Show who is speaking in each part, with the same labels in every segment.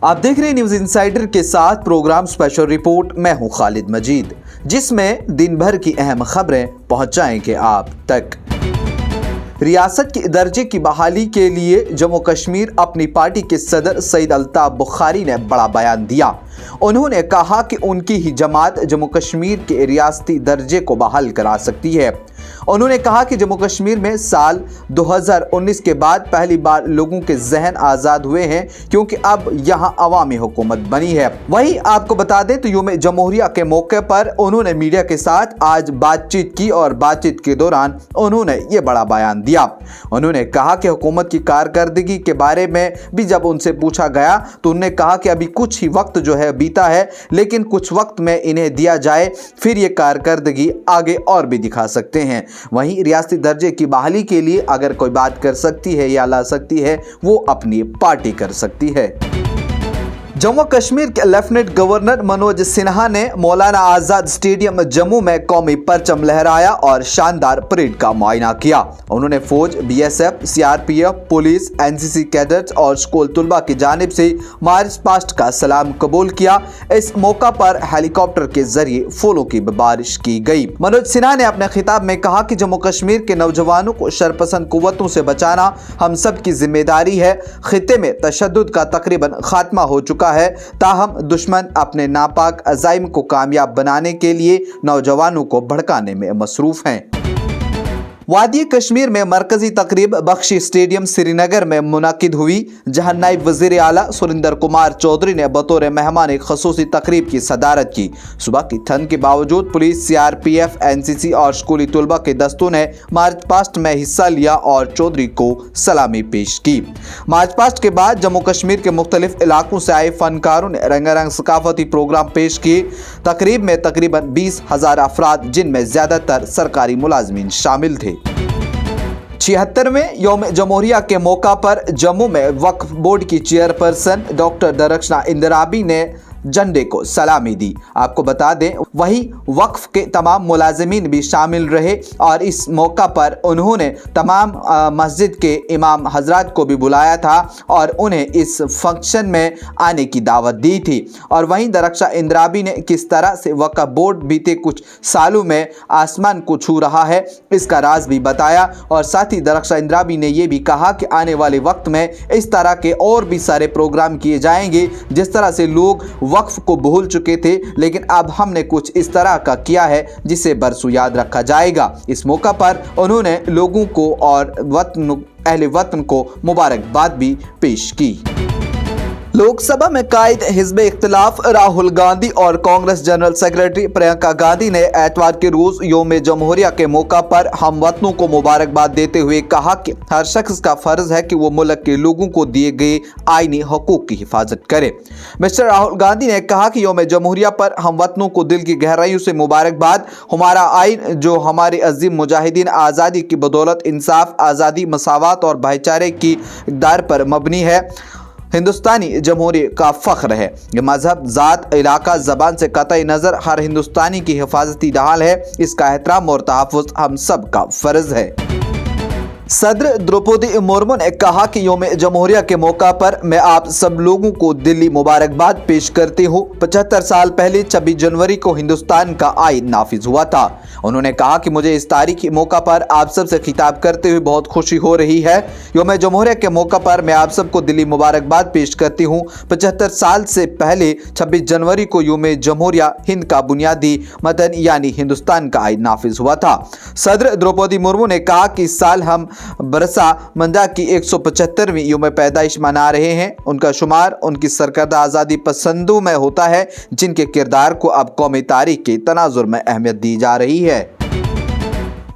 Speaker 1: आप देख रहे हैं न्यूज़ इनसाइडर के साथ प्रोग्राम स्पेशल रिपोर्ट। मैं हूं खालिद मजीद, जिसमें दिन भर की अहम खबरें पहुंचाएंगे आप तक। रियासत के दर्जे की बहाली के लिए जम्मू कश्मीर अपनी पार्टी के सदर सईद अल्ताफ बुखारी ने बड़ा बयान दिया। उन्होंने कहा कि उनकी ही जमात जम्मू कश्मीर के रियासती दर्जे को बहाल करा सकती है। उन्होंने कहा कि जम्मू कश्मीर में साल 2019 के बाद पहली बार लोगों के जहन आज़ाद हुए हैं, क्योंकि अब यहाँ अवामी हुकूमत बनी है। वहीं आपको बता दें तो यौम जमहूरिया के मौके पर उन्होंने मीडिया के साथ आज बातचीत की और बातचीत के दौरान उन्होंने ये बड़ा बयान दिया। उन्होंने कहा कि हुकूमत की कारकर्दगी के बारे में भी जब उनसे पूछा गया तो उन्होंने कहा कि अभी कुछ ही वक्त जो है बीता है, लेकिन कुछ वक्त में इन्हें दिया जाए, फिर ये कारकर्दगी आगे और भी दिखा सकते हैं। वहीं रियासती दर्जे की बहाली के लिए अगर कोई बात कर सकती है या ला सकती है, वो अपनी पार्टी कर सकती है। जम्मू कश्मीर के लेफ्टिनेंट गवर्नर मनोज सिन्हा ने मौलाना आज़ाद स्टेडियम जम्मू में कौमी परचम लहराया और शानदार परेड का मुआयना किया। उन्होंने फौज, BSF, CRPF, police, NCC cadets और स्कूल तलबा की जानिब से मार्च पास्ट का सलाम कबूल किया। इस मौका पर हेलीकॉप्टर के जरिए फूलों की बारिश की गई। मनोज सिन्हा ने अपने खिताब में कहा कि जम्मू कश्मीर के नौजवानों को शरपसंद कुव्वतों से बचाना हम सब की जिम्मेदारी है। खित्ते में तशद्दुद का तकरीबन खात्मा हो चुका है, ताहम दुश्मन अपने नापाक अज़ाइम को कामयाब बनाने के लिए नौजवानों को भड़काने में मसरूफ हैं। वादी कश्मीर में मरकजी तकरीब बख्शी स्टेडियम श्रीनगर में मुनाकिद हुई, जहां नायब वज़ीर आला सुरेंद्र कुमार चौधरी ने बतौर मेहमान एक खसूसी तकरीब की सदारत की। सुबह की ठंड के बावजूद पुलिस, सीआरपीएफ, एनसीसी और स्कूली तलबा के दस्तों ने मार्च पास्ट में हिस्सा लिया और चौधरी को सलामी पेश की। मार्च पास्ट के बाद जम्मू कश्मीर के मुख्तलिफ इलाकों से आए फनकारों ने रंगारंग सकाफती प्रोग्राम पेश किए। तकरीब में तकरीबन 20,000 अफराद, जिनमें ज़्यादातर सरकारी मुलाजमीन शामिल थे। 76वें यौम जमहूरिया के मौका पर जम्मू में वक्फ बोर्ड की चेयरपर्सन डॉक्टर दरक्षना इंदिराबी ने झंडे को सलामी दी। आपको बता दें वही वक्फ के तमाम मुलाजिमीन भी शामिल रहे और इस मौका पर उन्होंने तमाम मस्जिद के इमाम हजरात को भी बुलाया था और उन्हें इस फंक्शन में आने की दावत दी थी। और वहीं दरक्षा इंदिराबी ने किस तरह से वक्फ बोर्ड बीते कुछ सालों में आसमान को छू रहा है, इसका राज भी बताया। और साथ ही दरक्षा इंदिराबी ने यह भी कहा कि आने वाले वक्त में इस तरह के और भी सारे प्रोग्राम किए जाएंगे। जिस तरह से लोग वक्फ को भूल चुके थे, लेकिन अब हमने कुछ इस तरह का किया है जिसे बरसों याद रखा जाएगा। इस मौका पर उन्होंने लोगों को और अहले वतन को मुबारकबाद भी पेश की। लोकसभा में कायद हिज़्ब इख्तिलाफ राहुल गांधी और कांग्रेस जनरल सेक्रेटरी प्रियंका गांधी ने एतवार के रोज यौम जमहूरिया के मौका पर हमवतनों को मुबारकबाद देते हुए कहा कि हर शख्स का फर्ज है कि वो मुल्क के लोगों को दिए गए आईनी हकूक की हिफाजत करे। मिस्टर राहुल गांधी ने कहा कि यौम जमहूरिया पर हमवतनों को दिल की गहराइयों से मुबारकबाद। हमारा आइन जो हमारे अजीम मुजाहिदीन आज़ादी की बदौलत इंसाफ, आज़ादी, मसावत और भाईचारे की इक़दार पर मबनी है, हिंदुस्तानी जमहूरी का फ़ख्र है। ये मजहब, ज़ात, इलाका, ज़बान से कतई नज़र हर हिंदुस्तानी की हिफाजती ढाल है। इसका एहतराम और तहफ़्फ़ुज़ हम सब का फ़र्ज़ है। सदर द्रौपदी मुर्मू ने कहा कि यौम जमहूरिया के मौका पर मैं आप सब लोगों को दिली मुबारकबाद पेश करती हूँ। 75 साल पहले 26 जनवरी को हिंदुस्तान का आइन नाफिज हुआ था। उन्होंने कहा कि मुझे इस तारीखी मौका पर आप सब से खिताब करते हुए बहुत खुशी हो रही है। यौम जमहूरिया के मौका पर मैं आप सबको दिली मुबारकबाद पेश करती हूँ। 75 साल से पहले 26 जनवरी को यौम जमहूरिया हिंद का बुनियादी मतन यानी हिंदुस्तान का आइन नाफिज हुआ था। सदर द्रौपदी मुर्मू ने कहा कि इस साल हम बरसा मंदा की 175वीं यौम पैदाइश मना रहे हैं। उनका शुमार उनकी सरकर्दा आज़ादी पसंदों में होता है, जिनके किरदार को अब कौमी तारीख के तनाजुर में अहमियत दी जा रही है।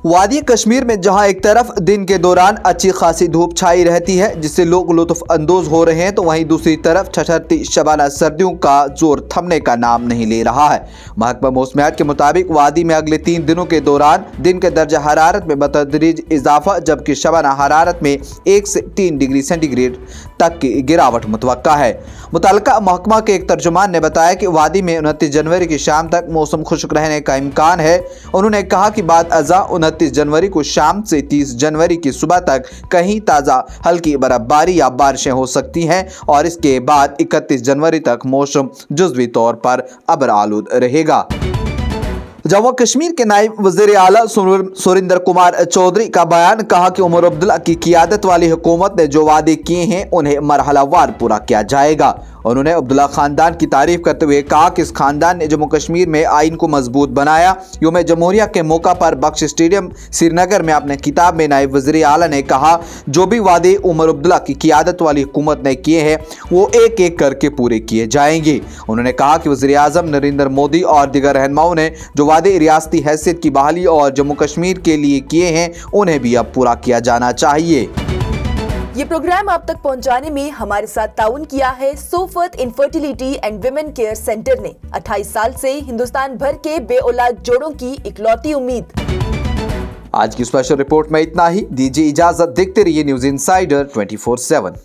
Speaker 1: वादी कश्मीर में जहां एक तरफ दिन के दौरान अच्छी खासी धूप छाई रहती है जिससे लोग लुत्फ अंदोज हो रहे हैं, तो वहीं दूसरी तरफ ठठरती शबाना सर्दियों का जोर थमने का नाम नहीं ले रहा है। महकमा मौसमियात के मुताबिक वादी में अगले 3 दिनों के दौरान दिन के दर्जा हरारत में बतदरीज इजाफा, जबकि शबाना हरारत में 1 से 3 डिग्री सेंटीग्रेड तक की गिरावट मुतवक्का है। मुतल्लिका महकमा के एक तर्जुमान ने बताया कि वादी में 29 जनवरी की शाम तक मौसम खुश्क रहने का इम्कान है। उन्होंने कहा कि बाद अज़ा 29 जनवरी को शाम से 30 जनवरी की सुबह तक कहीं ताज़ा हल्की बर्फबारी या बारिशें हो सकती हैं और इसके बाद 31 जनवरी तक मौसम जुज़वी तौर पर अबर आलूद रहेगा। जम्मू कश्मीर के नायब वज़ीर आला सुरेंद्र कुमार चौधरी का बयान, कहा कि उमर अब्दुल्ला की क़ियादत वाली हुकूमत ने जो वादे किए हैं उन्हें मरहलावार पूरा किया जाएगा। उन्होंने अब्दुल्ला खानदान की तारीफ करते हुए कहा कि इस खानदान ने जम्मू कश्मीर में आइन को मजबूत बनाया। यौम जमहूरिया के मौका पर बख्श स्टेडियम श्रीनगर में अपने किताब में नायब वज़ीर आला ने कहा, जो भी वादे उमर अब्दुल्ला की क़ियादत वाली हुकूमत ने किए हैं वो एक एक करके पूरे किए जाएंगे। उन्होंने कहा कि वज़ीर आज़म नरेंद्र मोदी और दीगर रहनुमाओं ने जो वादे रियासती हैसियत की बहाली और जम्मू कश्मीर के लिए किए हैं उन्हें भी अब पूरा किया जाना चाहिए।
Speaker 2: ये प्रोग्राम आप तक पहुंचाने में हमारे साथ ताउन किया है Sofat infertility and women care centre ने। 28 साल से हिंदुस्तान भर के बेऔलाद जोड़ों की इकलौती उम्मीद।
Speaker 1: आज की स्पेशल रिपोर्ट में इतना ही। दीजिए इजाजत, देखते रहिए न्यूज़ इनसाइडर 24/7।